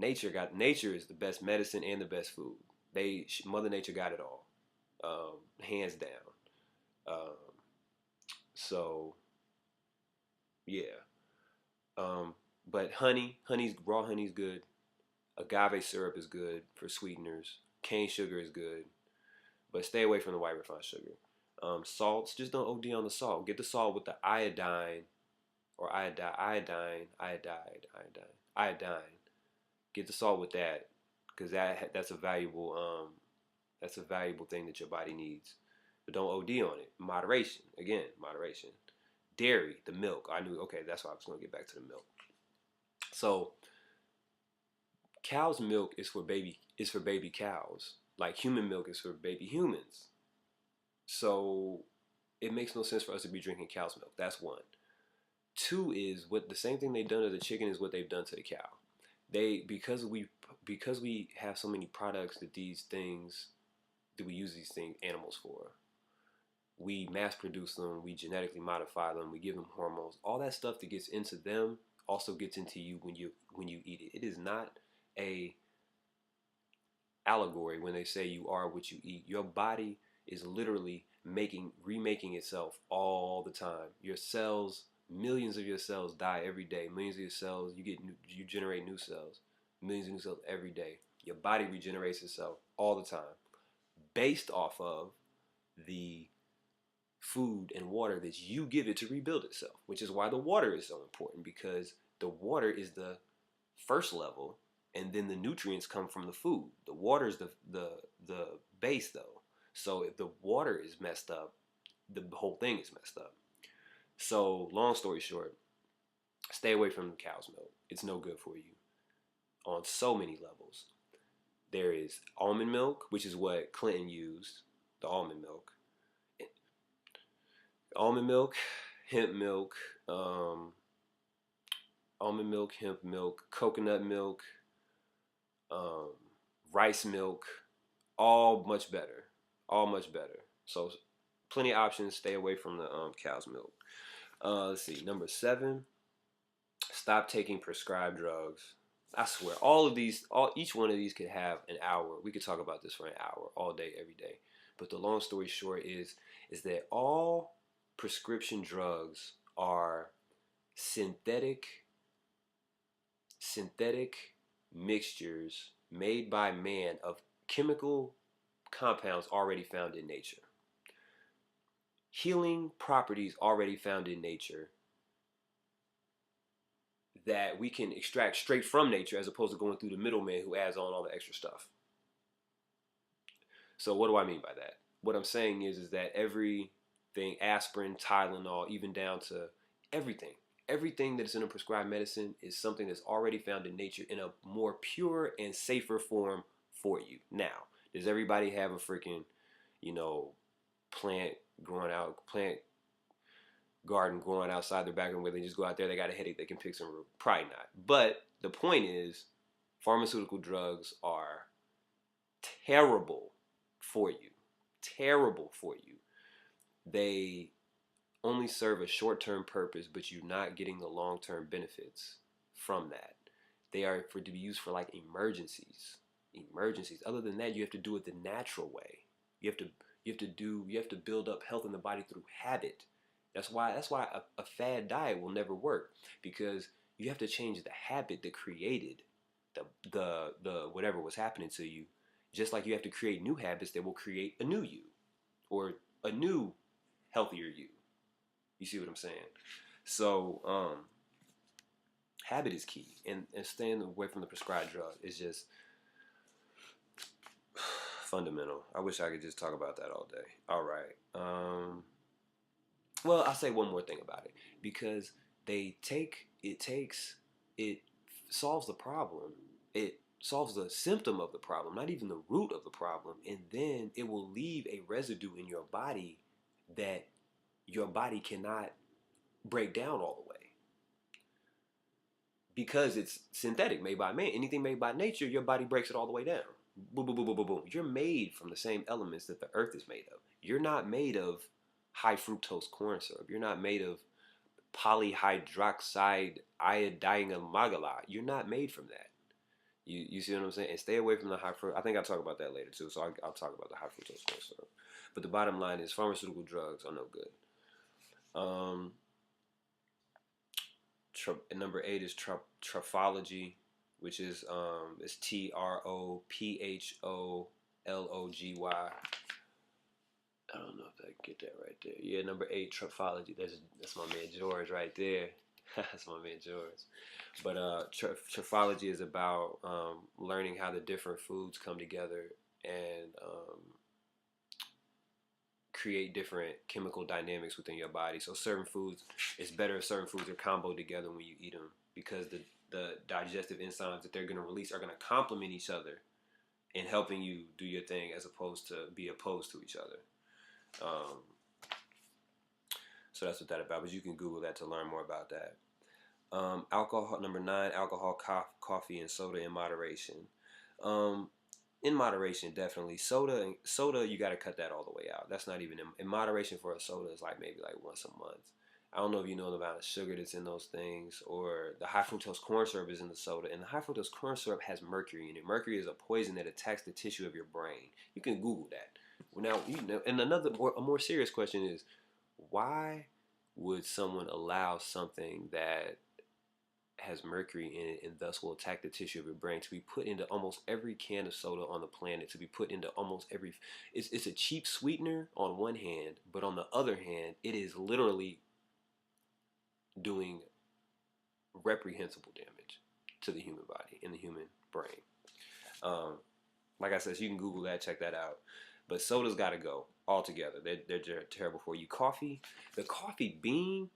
Nature is the best medicine and the best food. Mother Nature got it all, hands down. Um, so yeah. Um, but raw honey's good. Agave syrup is good for sweeteners. Cane sugar is good, but stay away from the white refined sugar. Salts, just don't OD on the salt. Get the salt with the iodine or iodine. Get the salt with that, because that's a valuable thing that your body needs. But don't OD on it. Moderation, again, moderation. Dairy, the milk. I knew. Okay, that's why I was gonna get back to the milk. So cow's milk is for baby cows. Like human milk is for baby humans. So it makes no sense for us to be drinking cow's milk. That's one. Two is what the same thing they've done to the chicken is what they've done to the cow. They because we have so many products that we use these things animals for. We mass produce them, we genetically modify them, we give them hormones. All that stuff that gets into them also gets into you when you eat it. It is not a allegory when they say you are what you eat. Your body is literally remaking itself all the time. Your cells, millions of your cells die every day. Millions of your cells, you generate new cells. Millions of new cells every day. Your body regenerates itself all the time based off of the food and water that you give it to rebuild itself, which is why the water is so important, because the water is the first level, and then the nutrients come from the food. The water is the base though. So if the water is messed up, the whole thing is messed up. So long story short, stay away from cow's milk. It's no good for you on so many levels. There is almond milk, which is what Clinton used, the almond milk, hemp milk, almond milk, hemp milk, coconut milk, um, rice milk, all much better, all much better. So plenty of options. Stay away from the cow's milk. Let's see, number 7, stop taking prescribed drugs. I swear, each one of these could have an hour. We could talk about this for an hour, all day, every day. But the long story short is that all prescription drugs are synthetic synthetic mixtures made by man of chemical compounds already found in nature. Healing properties already found in nature that we can extract straight from nature as opposed to going through the middleman who adds on all the extra stuff. So what do I mean by that? What I'm saying is that everything, aspirin, Tylenol, even down to everything, everything that is in a prescribed medicine is something that's already found in nature in a more pure and safer form for you. Now, does everybody have a freaking, you know, plant garden growing outside their background where they just go out there, they got a headache, they can pick some root? Probably not. But the point is, pharmaceutical drugs are terrible for you. Terrible for you. They only serve a short-term purpose, but you're not getting the long-term benefits from that. They are to be used for like emergencies. Emergencies. Other than that, you have to do it the natural way. You have to build up health in the body through habit. That's why a fad diet will never work, because you have to change the habit that created the whatever was happening to you. Just like you have to create new habits that will create a new you, or a new healthier you. You see what I'm saying? So habit is key, and staying away from the prescribed drug is just fundamental. I wish I could just talk about that all day. All right. Well, I'll say one more thing about it, because it solves the problem. It solves the symptom of the problem, not even the root of the problem, and then it will leave a residue in your body that your body cannot break down all the way, because it's synthetic, made by man. Anything made by nature, your body breaks it all the way down. Boom, boom, boom, boom, boom, boom. You're made from the same elements that the earth is made of. You're not made of high fructose corn syrup. You're not made of polyhydroxide iodine amygdala. You're not made from that. You see what I'm saying? And stay away from the high fructose. I think I'll talk about that later too. So I'll talk about the high fructose corn syrup. But the bottom line is pharmaceutical drugs are no good. Um, Number 8 is trophology, which is it's TROPHOLOGY. I don't know if I get that right there. Yeah, number 8, trophology. That's my man George right there. That's my man George. But trophology is about learning how the different foods come together and create different chemical dynamics within your body. So certain foods, it's better if certain foods are comboed together when you eat them because the digestive enzymes that they're going to release are going to complement each other in helping you do your thing as opposed to be opposed to each other. Um, so that's what that about. But you can Google that to learn more about that. Alcohol, number 9, alcohol, coffee, and soda in moderation. Um, in moderation, definitely. Soda, you got to cut that all the way out. That's not even in moderation for a soda is like maybe like once a month. I don't know if you know the amount of sugar that's in those things, or the high fructose corn syrup is in the soda, and the high fructose corn syrup has mercury in it. Mercury is a poison that attacks the tissue of your brain. You can Google that. Now, and a more serious question is, why would someone allow something that has mercury in it and thus will attack the tissue of your brain to be put into almost every can of soda on the planet, to be put into almost every, it's a cheap sweetener on one hand, but on the other hand it is literally doing reprehensible damage to the human body and the human brain. um, like I said, so you can Google that, check that out. But soda's got to go altogether. They're terrible for you. Coffee, the coffee bean,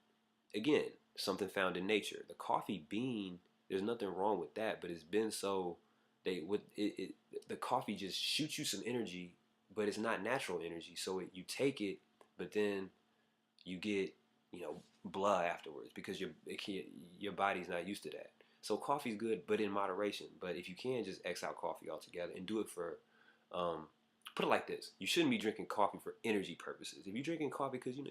again, something found in nature. The coffee bean, there's nothing wrong with that, but it's been so the coffee just shoots you some energy, but it's not natural energy. So you take it, but then you get blah afterwards because your body's not used to that. So coffee's good, but in moderation. But if you can, just X out coffee altogether and do it for um, put it like this: you shouldn't be drinking coffee for energy purposes. If you're drinking coffee because you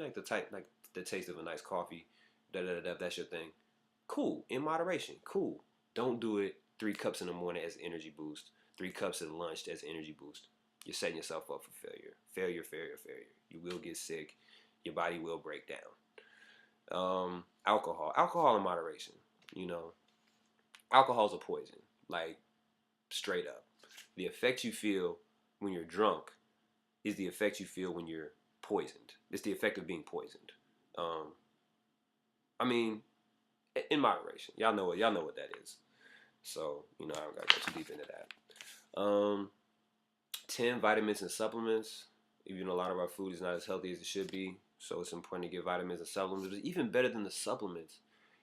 like the type, like the taste of a nice coffee, that's your thing. Cool, in moderation. Cool. Don't do it 3 cups in the morning as energy boost. 3 cups at lunch as energy boost. You're setting yourself up for failure. Failure, failure, failure. You will get sick. Your body will break down. Alcohol in moderation. You know, alcohol's a poison. Like straight up. The effect you feel when you're drunk is the effect you feel when you're poisoned. It's the effect of being poisoned. Um, I mean, in moderation. Y'all know what that is. So I don't gotta go too deep into that. 10, vitamins and supplements. Even a lot of our food is not as healthy as it should be, so it's important to get vitamins and supplements. But even better than the supplements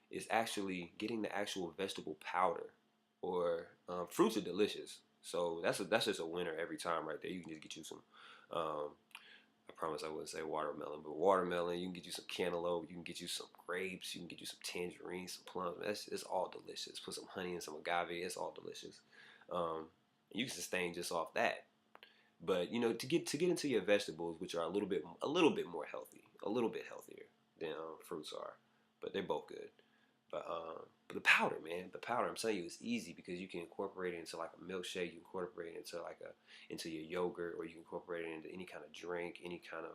is actually getting the actual vegetable powder. Or fruits are delicious, so that's just a winner every time right there. You can just get you some. Um, I promise I wouldn't say watermelon, but watermelon. You can get you some cantaloupe. You can get you some grapes. You can get you some tangerines, some plums. It's all delicious. Put some honey and some agave. It's all delicious. You can sustain just off that. But to get into your vegetables, which are a little bit more healthy, a little bit healthier than fruits are, but they're both good. But the powder, man, the powder, I'm telling you, it's easy because you can incorporate it into like a milkshake. You can incorporate it into into your yogurt, or you can incorporate it into any kind of drink, any kind of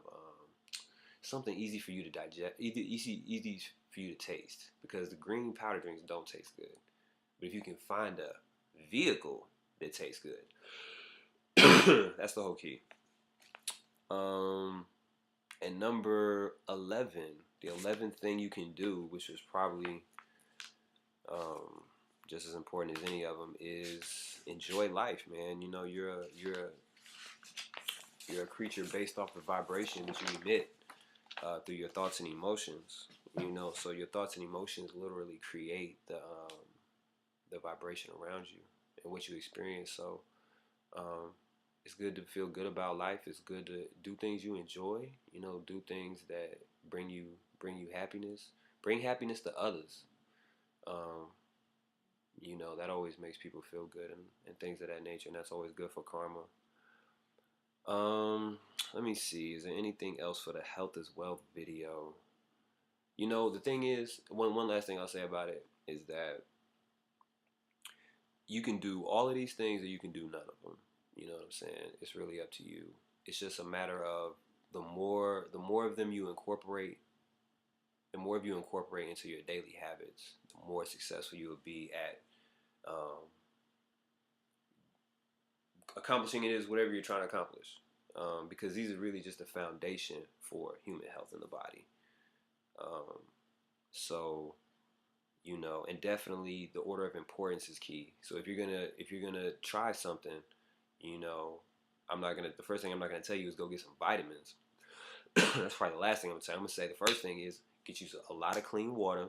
something easy for you to digest, easy for you to taste. Because the green powder drinks don't taste good, but if you can find a vehicle that tastes good, that's the whole key. Um, and number 11, the 11th thing you can do, which was probably um, just as important as any of them, is enjoy life, man. You're a creature based off the vibration that you emit through your thoughts and emotions. So your thoughts and emotions literally create the vibration around you and what you experience. So um, it's good to feel good about life. It's good to do things you enjoy. Do things that bring you happiness. Bring happiness to others. Um, that always makes people feel good and things of that nature, and that's always good for karma. Let me see. Is there anything else for the health is wealth video? The thing is, one last thing I'll say about it is that you can do all of these things or you can do none of them. You know what I'm saying? It's really up to you. It's just a matter of the more of them you incorporate, the more of you incorporate into your daily habits, the more successful you will be at um, accomplishing it is whatever you're trying to accomplish. Because these are really just the foundation for human health in the body. Um, so and definitely the order of importance is key. So if you're gonna try something, you know, the first thing I'm not gonna tell you is go get some vitamins. That's probably the last thing I'm gonna say. I'm gonna say the first thing is get you a lot of clean water,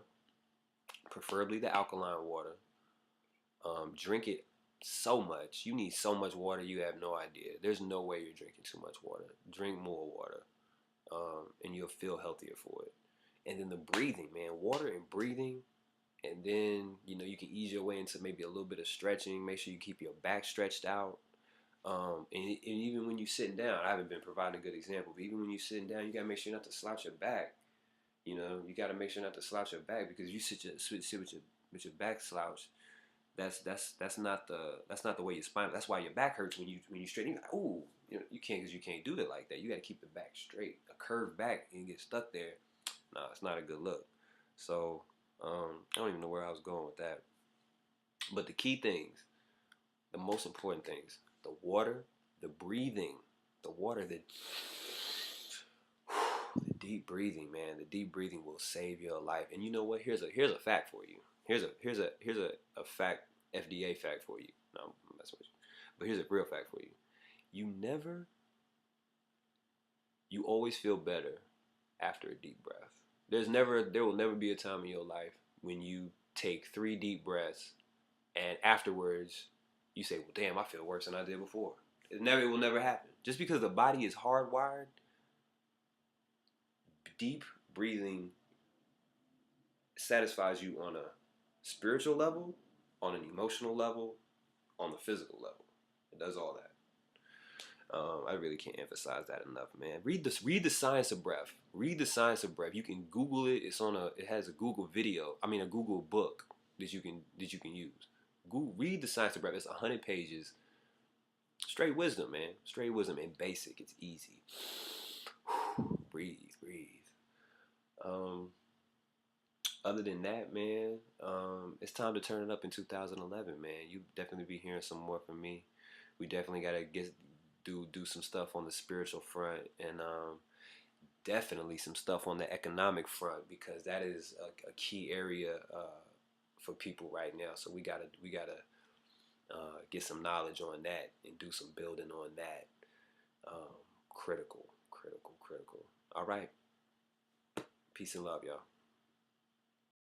preferably the alkaline water. Drink it so much. You need so much water. You have no idea. There's no way you're drinking too much water. Drink more water, and you'll feel healthier for it. And then the breathing, man, water and breathing. And then you can ease your way into maybe a little bit of stretching. Make sure you keep your back stretched out. And even when you're sitting down, I haven't been providing a good example, but even when you're sitting down, you gotta make sure not to slouch your back. You gotta make sure not to slouch your back because you sit with your back slouched. That's not the way your spine. That's why your back hurts when you straighten. Like, ooh, you can't because you can't do it like that. You got to keep the back straight. A curved back and get stuck there. Nah, it's not a good look. So I don't even know where I was going with that. But the key things, the most important things, the water, the breathing, the water, the deep breathing, man. The deep breathing will save your life. And you know what? Here's a fact for you. Here's a fact, FDA fact for you. No, I'm messing with you. But here's a real fact for you. You always feel better after a deep breath. There will never be a time in your life when you take 3 deep breaths and afterwards you say, well, damn, I feel worse than I did before. It will never happen. Just because the body is hardwired, deep breathing satisfies you on a spiritual level, on an emotional level, on the physical level. It does all that. I really can't emphasize that enough, man. Read this. Read the science of breath. Read the science of breath. You can Google it. It has a Google video. I mean, a Google book that you can use. Read the science of breath. It's 100 pages. Straight wisdom, man. Straight wisdom and basic. It's easy. Breathe, breathe. Um, Other than that, man, it's time to turn it up in 2011, man. You definitely be hearing some more from me. We definitely gotta do some stuff on the spiritual front, and definitely some stuff on the economic front because that is a key area for people right now. So we gotta get some knowledge on that and do some building on that. Critical, critical, critical. All right, peace and love, y'all.